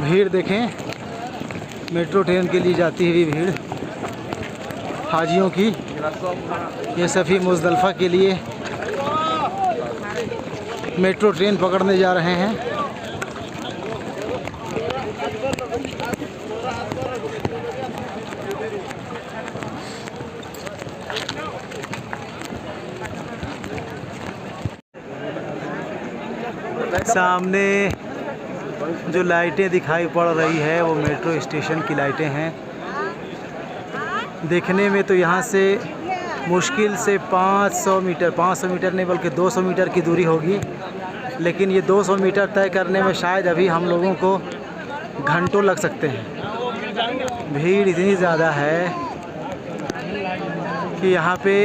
भीड़ देखें, metro train के लिए जाती हुई भीड़ हाजियों की। ये सफ़ी मुज़दलिफ़ा के लिए मेट्रो ट्रेन पकड़ने जा रहे हैं। सामने जो लाइटें दिखाई पड़ रही है वो मेट्रो स्टेशन की लाइटें हैं। देखने में तो यहाँ से मुश्किल से 500 मीटर नहीं बल्कि 200 मीटर की दूरी होगी, लेकिन ये 200 मीटर तय करने में शायद अभी हम लोगों को घंटों लग सकते हैं। भीड़ इतनी ज़्यादा है कि यहाँ पे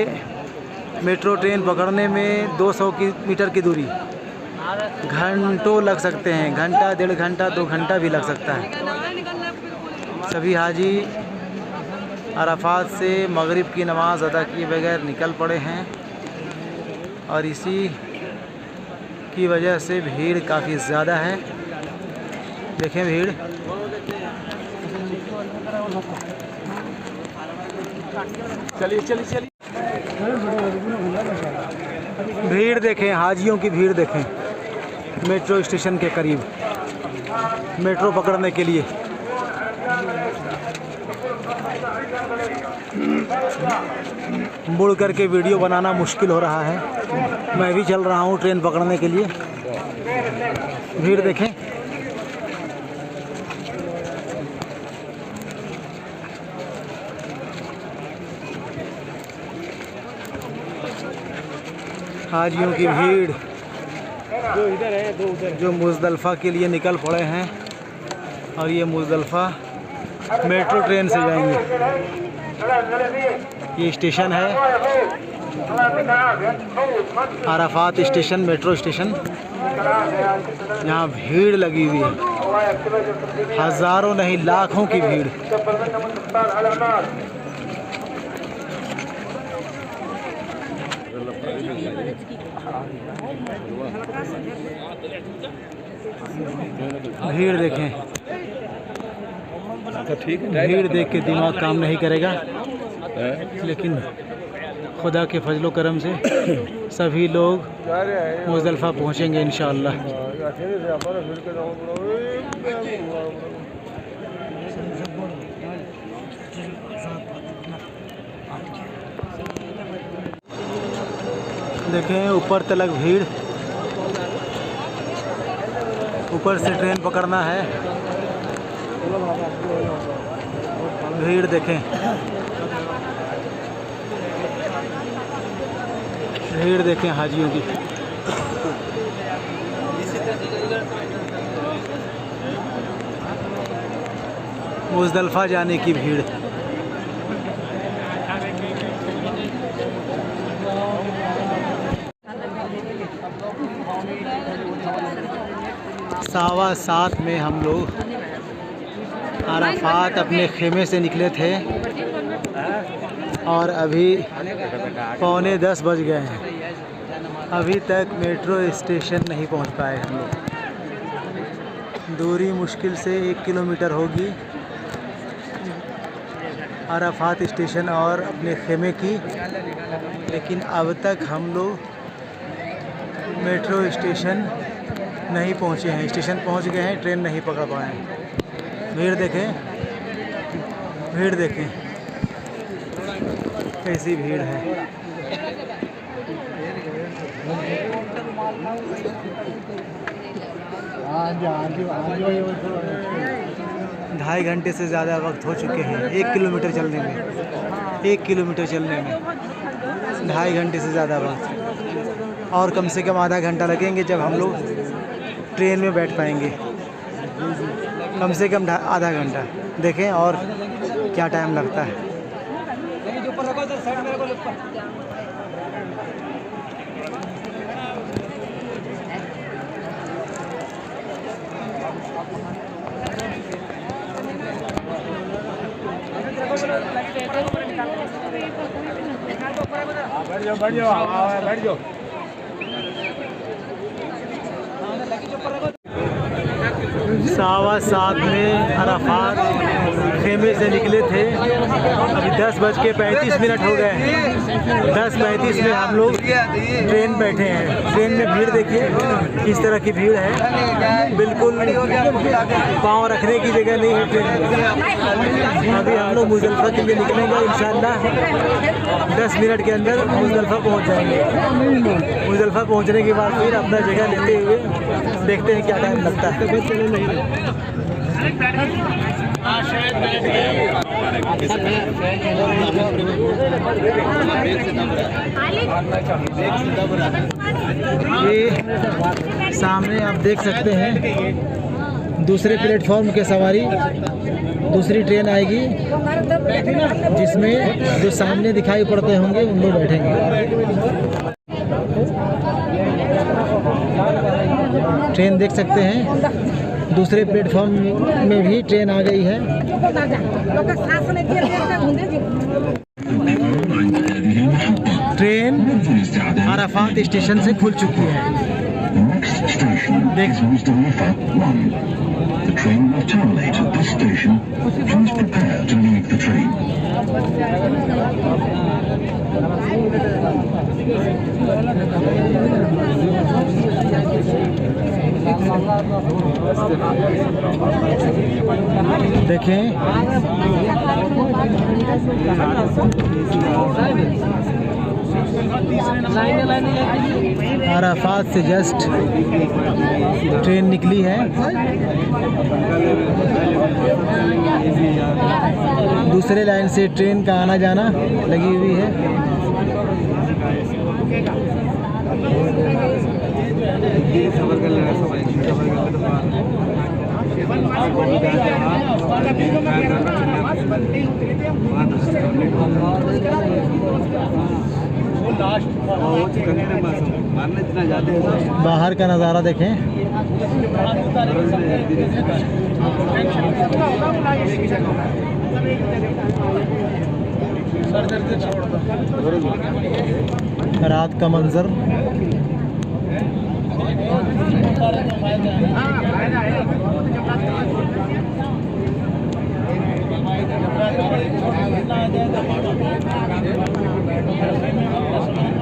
मेट्रो ट्रेन पकड़ने में 200 मीटर की दूरी घंटों लग सकते हैं। घंटा, 1.5 घंटा, 2 घंटा भी लग सकता है। सभी हाजी अराफात से मगरिब की नमाज़ अदा किए बगैर निकल पड़े हैं और इसी की वजह से भीड़ काफ़ी ज़्यादा है। देखें भीड़, चलिए भीड़ देखें, हाजियों की भीड़ देखें मेट्रो स्टेशन के करीब मेट्रो पकड़ने के लिए। मुड़ करके वीडियो बनाना मुश्किल हो रहा है। मैं भी चल रहा हूँ ट्रेन पकड़ने के लिए। भीड़ देखें, हाजियों की भीड़ दो इधर है, दो उधर, जो मुज़दलिफ़ा के लिए निकल पड़े हैं। और ये मुज़दलिफ़ा मेट्रो ट्रेन से जाएंगे। ये स्टेशन है अराफात स्टेशन, मेट्रो स्टेशन। यहाँ भीड़ लगी हुई है, हज़ारों नहीं लाखों की भीड़। भीड़ देखें, भीड़ देख के दिमाग काम नहीं करेगा, लेकिन खुदा के फजलो करम से सभी लोग मुज़दलिफ़ा पहुँचेंगे इंशाअल्लाह। देखें ऊपर तलक भीड़, ऊपर से ट्रेन पकड़ना है। भीड़ देखें, भीड़ देखें हाजियों की। मुज़दलिफ़ा जाने की भीड़। सवा 7 में हम लोग अराफात अपने खेमे से निकले थे और अभी 9:45 बज गए हैं। अभी तक मेट्रो स्टेशन नहीं पहुंच पाए हम लोग। दूरी मुश्किल से 1 किलोमीटर होगी अराफात स्टेशन और अपने खेमे की, लेकिन अब तक हम लोग मेट्रो स्टेशन नहीं पहुंचे हैं। स्टेशन पहुंच गए हैं, ट्रेन नहीं पकड़ पाए हैं। भीड़ देखें, भीड़ देखें कैसी भीड़ है। ढाई घंटे से ज़्यादा वक्त हो चुके हैं 1 किलोमीटर चलने में। 1 किलोमीटर चलने में 2.5 घंटे से ज़्यादा वक्त, और कम से कम आधा घंटा लगेंगे जब हम लोग ट्रेन में बैठ पाएंगे। कम से कम आधा घंटा। देखें और क्या टाइम लगता है। बैठ जाओ। 7:15 में अराफात खेमे से निकले थे। अभी 10:35 हो गए हैं। 10:35 में हम लोग ट्रेन बैठे हैं। ट्रेन में भीड़ देखिए किस तरह की भीड़ है, बिल्कुल पाँव रखने की जगह नहीं है ट्रेन में। अभी हम लोग मुज़दलिफ़ा के लिए निकलेंगे इंशाअल्लाह। 10 मिनट के अंदर मुज़दलिफ़ा पहुंच जाएंगे। मुज़दलिफ़ा पहुंचने के बाद फिर अपना जगह लेते हुए देखते हैं क्या टाइम लगता है। ये सामने आप देख सकते हैं दूसरे प्लेटफॉर्म के सवारी दूसरी ट्रेन आएगी जिसमें जो सामने दिखाई पड़ते होंगे उन लोग बैठेंगे। ट्रेन देख सकते हैं दूसरे प्लेटफॉर्म में भी ट्रेन आ गई है। ट्रेन अराफात स्टेशन से खुल चुकी है। देख The train will terminate at this station. Please prepare to leave the train. देखें अराफात से जस्ट ट्रेन निकली है। दूसरे लाइन से ट्रेन का आना जाना लगी हुई है। बाहर का नज़ारा देखें। रात का मंजर।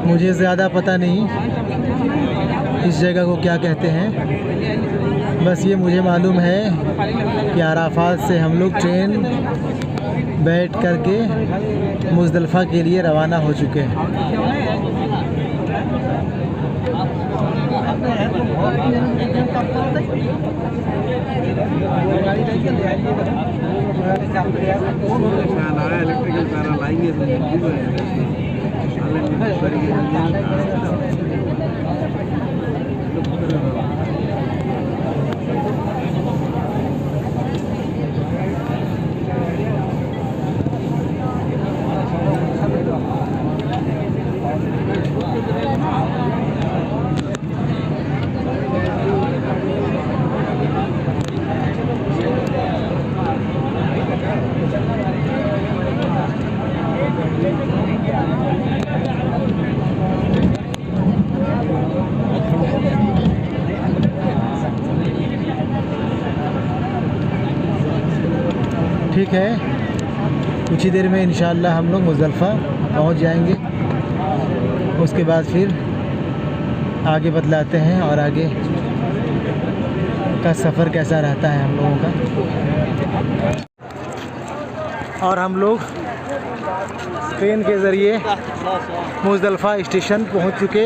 मुझे ज़्यादा पता नहीं इस जगह को क्या कहते हैं, बस ये मुझे मालूम है कि अराफात से हम लोग ट्रेन बैठ करके मुज़दलिफ़ा के लिए रवाना हो चुके हैं। ठीक है, कुछ ही देर में इंशाअल्लाह हम लोग मुज़दलिफ़ा पहुंच जाएंगे। उसके बाद फिर आगे बतलाते हैं और आगे का सफ़र कैसा रहता है हम लोगों का। और हम लोग ट्रेन के ज़रिए मुज़दलिफ़ा स्टेशन पहुंच चुके,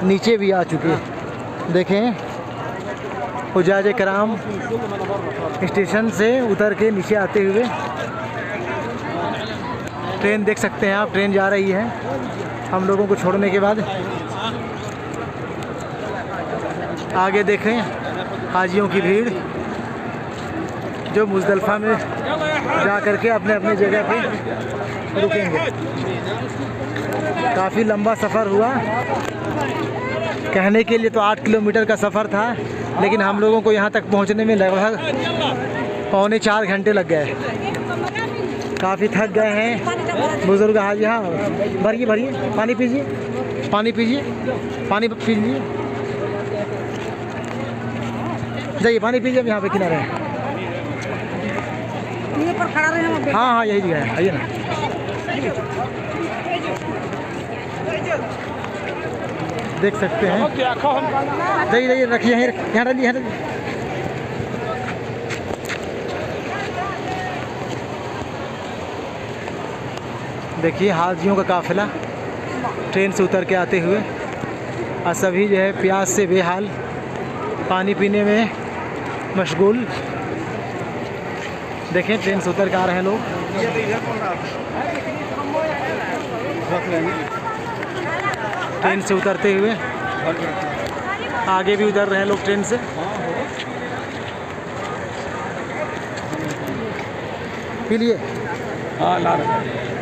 नीचे भी आ चुके। देखें हुज्जाज कराम स्टेशन से उतर के नीचे आते हुए ट्रेन देख सकते हैं आप। ट्रेन जा रही है हम लोगों को छोड़ने के बाद। आगे देखें हाजियों की भीड़ जो मुज़दलिफ़ा में जा कर के अपने अपने जगह पे रुकेंगे। काफ़ी लंबा सफ़र हुआ, कहने के लिए तो 8 किलोमीटर का सफ़र था, लेकिन हम लोगों को यहाँ तक पहुँचने में लगभग 3.25 घंटे लग गए। काफ़ी थक गए हैं बुज़ुर्ग हाजी। हाँ भरिए भरिए, पानी पीजिए, पानी पीजिए, पानी पीजिए। जाइए पानी पीजिए, हम यहाँ पे किनारे हैं। पर खड़ा रहे। हाँ हाँ यही जगह है, आइए ना। देख सकते हैं। जाइए जाइए, रखिए यहीं, यहाँ डालिए, यहाँ डालिए। देखिए हाजियों का काफिला ट्रेन से उतर के आते हुए, और सभी जो है प्यास से बेहाल, पानी पीने में मशगूल। देखें ट्रेन से उतर के आ रहे हैं लोग। ट्रेन से उतरते हुए आगे भी उतर रहे हैं लोग ट्रेन से। पी लिए? हाँ ला रहे हैं।